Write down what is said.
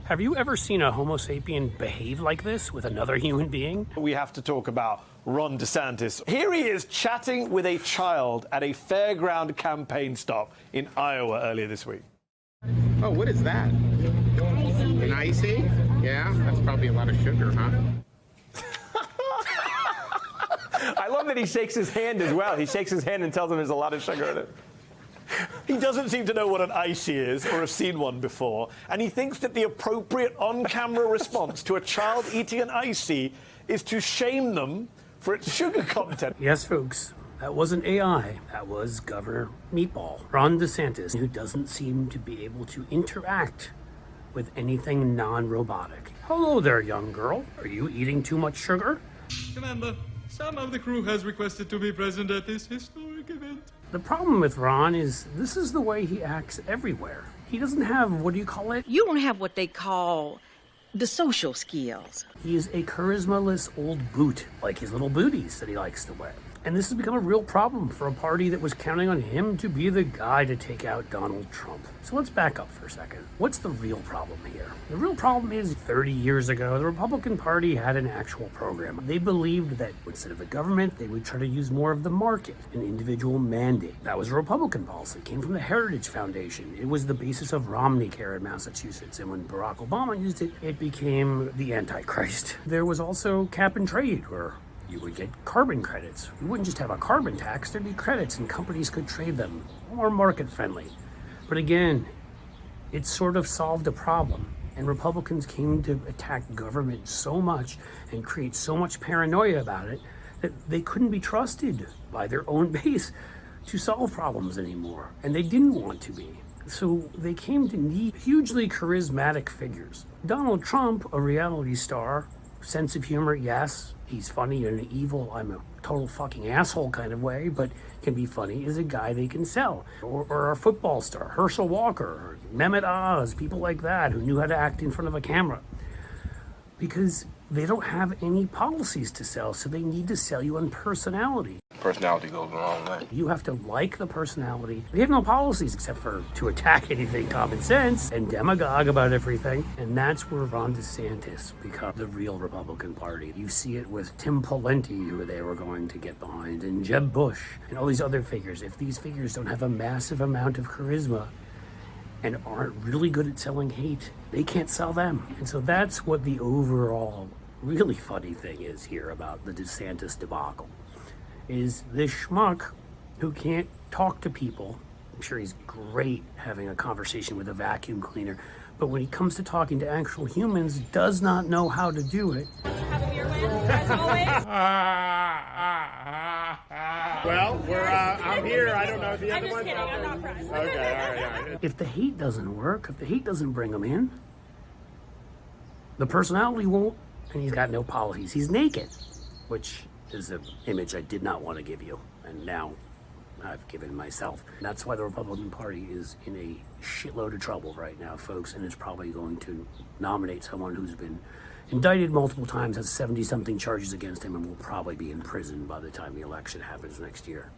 Have you ever seen a Homo sapien behave like this with another human being? We have to talk about Ron DeSantis. Here he is chatting with a child at a fairground campaign stop in Iowa earlier this week. Oh, what is that? An icy? Yeah, that's probably a lot of sugar, huh? I love that he shakes his hand as well. He shakes his hand and tells him there's a lot of sugar in it. He doesn't seem to know what an icy is or have seen one before, and he thinks that the appropriate on-camera response to a child eating an icy is to shame them for its sugar content. Yes, folks, that wasn't AI. That was Governor Meatball, Ron DeSantis, who doesn't seem to be able to interact with anything non-robotic. Hello there, young girl. Are you eating too much sugar? Commander, some of the crew has requested to be present at this historic event. The problem with Ron is this is the way he acts everywhere. He doesn't have, what do you call it? You don't have what they call the social skills. He is a charisma-less old boot, like his little booties that he likes to wear. And this has become a real problem for a party that was counting on him to be the guy to take out Donald Trump. So let's back up for a second. What's the real problem here? The real problem is 30 years ago, the Republican Party had an actual program. They believed that instead of the government, they would try to use more of the market, an individual mandate. That was a Republican policy. It came from the Heritage Foundation. It was the basis of Romney Care in Massachusetts. And when Barack Obama used it, it became the Antichrist. There was also cap and trade, where you would get carbon credits. You wouldn't just have a carbon tax, there'd be credits and companies could trade them. More market friendly. But again, it sort of solved a problem. And Republicans came to attack government so much and create so much paranoia about it that they couldn't be trusted by their own base to solve problems anymore. And they didn't want to be. So they came to need hugely charismatic figures. Donald Trump, a reality star, sense of humor, yes. He's funny in an evil, I'm a total fucking asshole kind of way, but can be funny, is a guy they can sell. Or a football star, Herschel Walker, or Mehmet Oz, people like that who knew how to act in front of a camera. Because they don't have any policies to sell, so they need to sell you on personality. Personality goes a long way. You have to like the personality. They have no policies except for to attack anything common sense and demagogue about everything. And that's where Ron DeSantis becomes the real Republican Party. You see it with Tim Pawlenty, who they were going to get behind, and Jeb Bush, and all these other figures. If these figures don't have a massive amount of charisma and aren't really good at selling hate, they can't sell them. And so that's what the overall really funny thing is here about the DeSantis debacle. Is this schmuck who can't talk to people. I'm sure he's great having a conversation with a vacuum cleaner, but when he comes to talking to actual humans, does not know how to do it. Have a beer win, as always. Well, I'm here. I don't know the other ones. I'm just kidding. I'm not pressed. Okay, all right. If the hate doesn't work, if the hate doesn't bring him in, the personality won't, and he's got no policies. He's naked, which is an image I did not want to give you, and now I've given myself. That's why the Republican Party is in a shitload of trouble right now, folks, and is probably going to nominate someone who's been indicted multiple times, has 70-something charges against him, and will probably be in prison by the time the election happens next year.